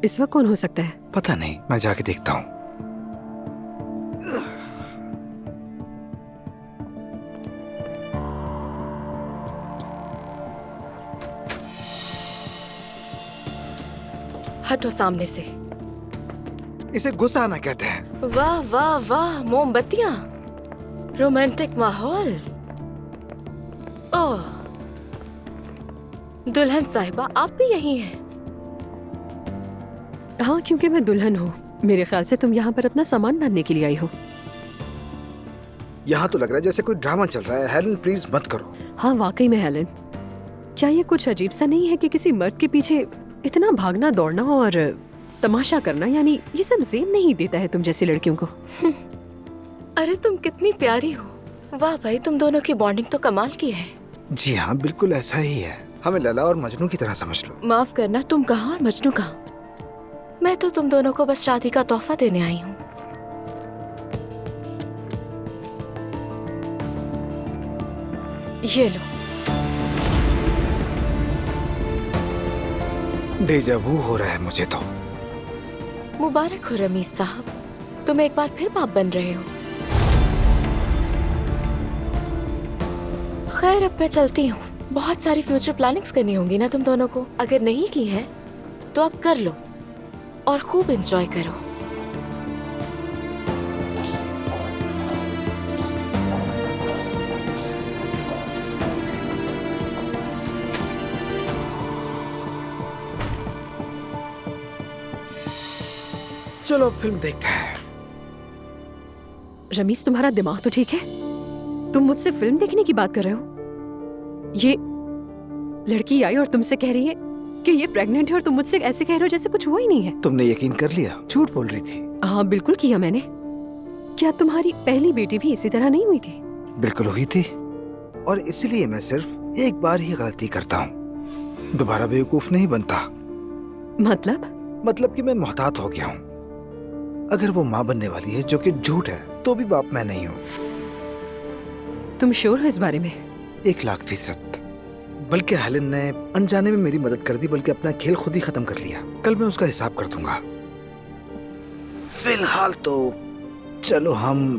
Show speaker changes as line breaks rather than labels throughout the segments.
इस वक्त कौन हो सकता है?
पता नहीं, मैं जाके देखता हूँ।
हटो सामने से।
इसे गुस्सा आना कहते हैं।
वाह वाह वाह, मोमबत्तियां, रोमांटिक माहौल। ओह, दुल्हन साहिबा आप भी यही हैं?
हाँ, क्योंकि मैं दुल्हन हूँ। मेरे ख्याल से तुम यहाँ पर अपना सामान बांधने के लिए आई हो।
यहाँ तो लग रहा है जैसे कोई ड्रामा चल रहा है। हेलन प्लीज मत करो।
हाँ वाकई में हेलन, क्या ये कुछ अजीब सा नहीं है कि किसी मर्द के पीछे इतना भागना दौड़ना और तमाशा करना? यानी ये सब ज़ेन नहीं देता है तुम जैसी लड़कियों को।
अरे तुम कितनी प्यारी हो। वाह भाई, तुम दोनों की बॉन्डिंग तो कमाल की है।
जी हाँ, बिल्कुल ऐसा ही है। हमें लैला और मजनू की तरह समझ लो।
माफ करना, तुम कहाँ और मजनू कहाँ? मैं तो तुम दोनों को बस शादी का तोहफा देने आई हूँ। ये लो।
डेजा वू हो रहा है मुझे तो।
मुबारक हो रमीज साहब, तुम एक बार फिर बाप बन रहे हो। खैर अब मैं चलती हूँ। बहुत सारी फ्यूचर प्लानिंग्स करनी होंगी ना तुम दोनों को। अगर नहीं की है तो अब कर लो और खूब एंजॉय करो।
चलो अब फिल्म देखते हैं।
रमीज, तुम्हारा दिमाग तो ठीक है? तुम मुझसे फिल्म देखने की बात कर रहे हो? ये लड़की आई और तुमसे कह रही है कि ये प्रेग्नेंट है और तुम मुझसे ऐसे कह रहे हो जैसे कुछ हुआ ही नहीं है।
तुमने यकीन कर लिया? झूठ बोल रही थी।
हाँ बिल्कुल किया मैंने। क्या तुम्हारी पहली बेटी भी इसी तरह नहीं हुई थी?
बिल्कुल हुई थी, और इसलिए मैं सिर्फ एक बार ही गलती करता हूँ, दोबारा बेवकूफ नहीं बनता।
मतलब
कि मैं मोहतात हो गया हूँ। अगर वो माँ बनने वाली है, जो कि झूठ है, तो भी बाप मैं नहीं हूँ।
तुम श्योर हो इस बारे में?
1,00,000%। बल्कि हेलन ने अनजाने में मेरी मदद कर दी, बल्कि अपना खेल खुद ही खत्म कर लिया। कल मैं उसका हिसाब कर दूंगा। फिलहाल तो चलो हम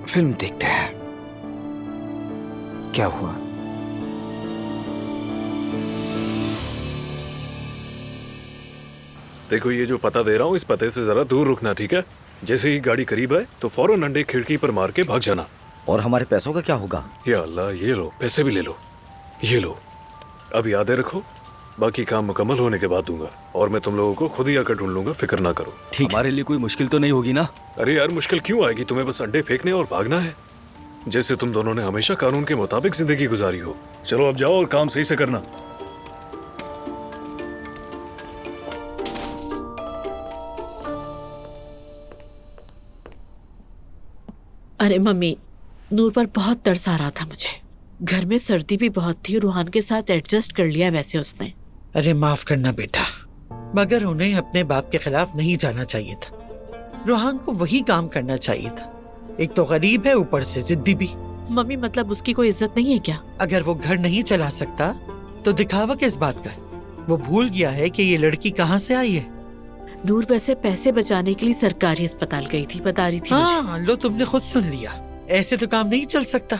फिल्म देखते हैं। क्या हुआ?
देखो, ये जो पता दे रहा हूँ, इस पते से जरा दूर रुकना, ठीक है? जैसे ही गाड़ी करीब आए तो फौरन अंडे खिड़की पर मार के भाग जाना।
और हमारे पैसों का क्या होगा?
या अल्लाह, ये लो, पैसे भी ले लो। ये लो, अब यादें रखो। बाकी काम मुकम्मल होने के बाद दूंगा, और मैं तुम लोगों को खुद ही आकर ढूंढ लूंगा, फिक्र ना करो।
ठीक। हमारे लिए कोई मुश्किल तो नहीं होगी ना?
अरे यार, मुश्किल क्यों आएगी? तुम्हें बस अंडे फेंकने और भागना है, जैसे तुम दोनों ने हमेशा कानून के मुताबिक जिंदगी गुजारी हो। चलो अब जाओ और काम सही से करना।
अरे मम्मी, नूर पर बहुत तरस आ रहा था मुझे। घर में सर्दी भी बहुत थी, रूहान के साथ एडजस्ट कर लिया वैसे उसने।
अरे माफ करना बेटा, मगर उन्हें अपने बाप के खिलाफ नहीं जाना चाहिए था। रूहान को वही काम करना चाहिए था। एक तो गरीब है, ऊपर से जिद्दी भी।
मम्मी मतलब उसकी कोई इज्जत नहीं है क्या?
अगर वो घर नहीं चला सकता तो दिखावा किस बात का? वो भूल गया है कि ये लड़की कहाँ से आई है।
नूर वैसे पैसे बचाने के लिए सरकारी अस्पताल गई थी, बता रही थी मुझे।
हाँ, लो तुमने खुद सुन लिया। ऐसे तो काम नहीं चल सकता।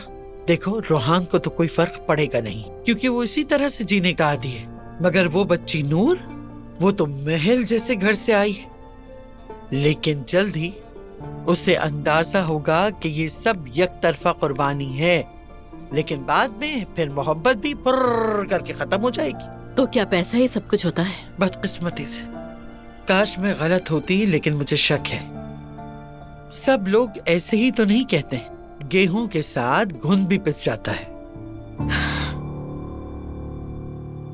देखो, रूहान को तो कोई फर्क पड़ेगा नहीं, क्योंकि वो इसी तरह से जीने का आदी है। मगर वो बच्ची नूर, वो तो महल जैसे घर से आई है। लेकिन जल्द ही उसे अंदाजा होगा कि ये सब एक तरफा कुर्बानी है। लेकिन बाद में फिर मोहब्बत भी फुर्र करके खत्म हो जाएगी।
तो क्या पैसा ही सब कुछ होता है?
बदकिस्मती से। काश मैं गलत होती, लेकिन मुझे शक है। सब लोग ऐसे ही तो नहीं कहते। गेहूं के साथ घुन भी पिस जाता है।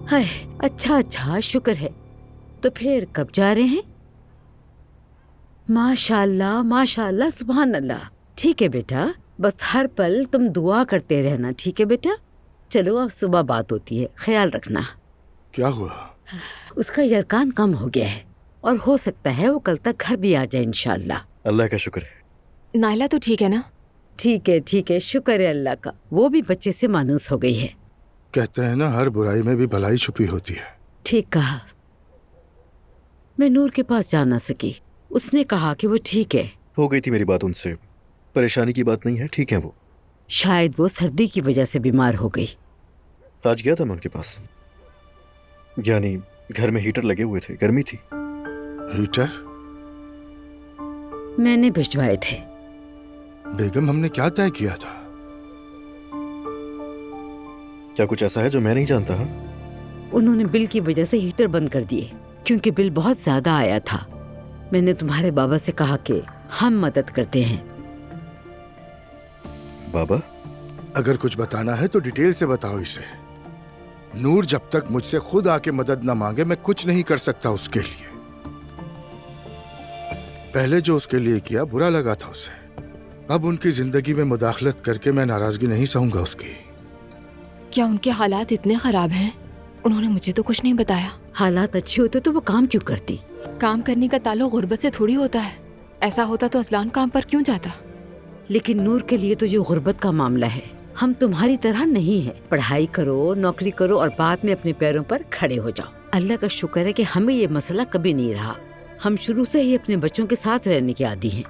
हाय, अच्छा शुक्र है। तो फिर कब जा रहे हैं? माशाल्लाह माशाल्लाह, सुभान अल्लाह। ठीक है बेटा, बस हर पल तुम दुआ करते रहना, ठीक है बेटा? चलो अब सुबह बात होती है, ख्याल रखना।
क्या हुआ?
उसका यरकान कम हो गया है और हो सकता है वो कल तक घर भी आ जाए इंशाल्लाह।
अल्लाह का शुक्र है।
नायला तो ठीक है ना?
ठीक है, शुक्र है अल्लाह का। वो भी बच्चे से मानूस हो गई है।
कहते हैं ना, हर बुराई में भी भलाई छुपी होती है।
ठीक कहा। मैं नूर के पास जा ना सकी। उसने कहा कि वो ठीक है।
हो गई थी मेरी बात उनसे, परेशानी की बात नहीं है, ठीक है वो।
शायद वो सर्दी की वजह से बीमार हो गई।
आज गया था मैं उनके पास, यानी घर में हीटर लगे हुए थे, गर्मी थी।
हीटर?
मैंने भिजवाए थे।
बेगम, हमने क्या तय किया था?
क्या कुछ ऐसा है जो मैं नहीं जानता? हाँ,
उन्होंने बिल की वजह से हीटर बंद कर दिए क्योंकि बिल बहुत ज्यादा आया था। मैंने तुम्हारे बाबा से कहा कि हम मदद करते हैं।
बाबा?
अगर कुछ बताना है तो डिटेल से बताओ इसे। नूर जब तक मुझसे खुद आके मदद न मांगे मैं कुछ नहीं कर सकता उसके लिए। पहले जो उसके लिए किया बुरा लगा था उसे, अब उनकी जिंदगी में मुदाखलत करके मैं नाराजगी नहीं सहूंगा उसकी।
क्या उनके हालात इतने खराब हैं? उन्होंने मुझे तो कुछ नहीं बताया।
हालात अच्छे होते तो वो काम क्यों करती?
काम करने का ताल्लुक गुर्बत से थोड़ी होता है। ऐसा होता तो असलान काम पर क्यों जाता?
लेकिन नूर के लिए तो ये गुर्बत का मामला है। हम तुम्हारी तरह नहीं है। पढ़ाई करो, नौकरी करो और बाद में अपने पैरों पर खड़े हो जाओ। अल्लाह का शुक्र है कि हमें ये मसला कभी नहीं रहा। हम शुरू से ही अपने बच्चों के साथ रहने के आदी हैं।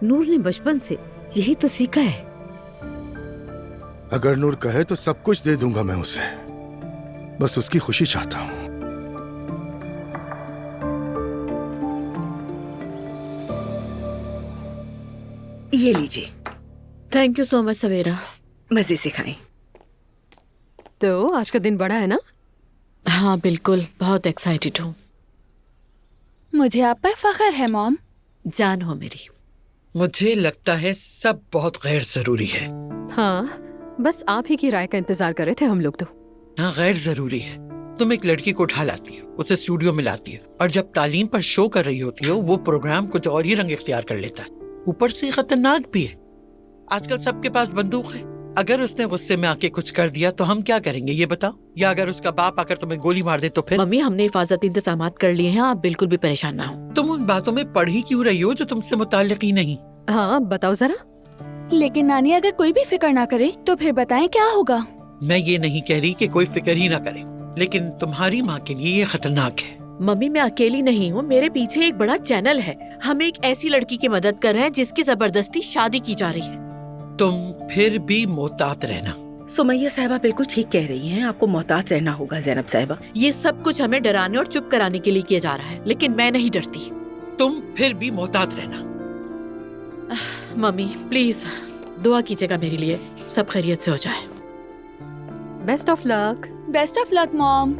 नूर ने बचपन से यही तो सीखा है।
अगर नूर कहे तो सब कुछ दे दूंगा मैं उसे, बस उसकी खुशी चाहता हूँ।
ये लीजिए।
थैंक यू सो मच सवेरा।
मजे से खाएं।
तो आज का दिन बड़ा है ना?
हाँ बिल्कुल, बहुत एक्साइटेड हूँ।
मुझे आप पर फख्र है मॉम।
जान हो मेरी।
मुझे लगता है सब बहुत गैर जरूरी है।
हाँ, बस आप ही की राय का इंतजार कर रहे थे हम लोग तो।
हाँ, गैर जरूरी है। तुम एक लड़की को उठा लाती हो, उसे स्टूडियो में लाती हो, और जब तालीम पर शो कर रही होती हो वो प्रोग्राम कुछ और ही रंग इख्तियार कर लेता है। ऊपर से खतरनाक भी है। आजकल सबके पास बंदूक है। अगर उसने गुस्से में आके कुछ कर दिया तो हम क्या करेंगे ये बताओ? या अगर उसका बाप आकर तुम्हें गोली मार दे तो फिर?
मम्मी, हमने हिफाजती इंतजाम कर लिए हैं, आप बिल्कुल भी परेशान ना हो।
तुम उन बातों में पढ़ ही क्यों रही हो जो तुमसे मुताल्लिक ही नहीं?
हाँ बताओ जरा।
लेकिन नानी, अगर कोई भी फिक्र ना करे तो फिर बताएं क्या होगा?
मैं ये नहीं कह रही कि कोई फिक्र ही ना करे, लेकिन तुम्हारी माँ के लिए ये खतरनाक है।
मम्मी, मैं अकेली नहीं हूँ, मेरे पीछे एक बड़ा चैनल है। हम एक ऐसी लड़की की मदद कर रहे हैं जिसकी जबरदस्ती शादी की जा रही है।
तुम फिर भी मोहतात रहना।
सुमैया साहिबा बिल्कुल ठीक कह रही हैं, आपको मोहतात रहना होगा ज़ैनब साहिबा।
ये सब कुछ हमें डराने और चुप कराने के लिए किया जा रहा है, लेकिन मैं नहीं डरती।
तुम फिर भी मोहतात रहना।
मम्मी प्लीज दुआ कीजिएगा मेरे लिए, सब खैरियत से हो जाए।
Best of luck.
Best of luck mom.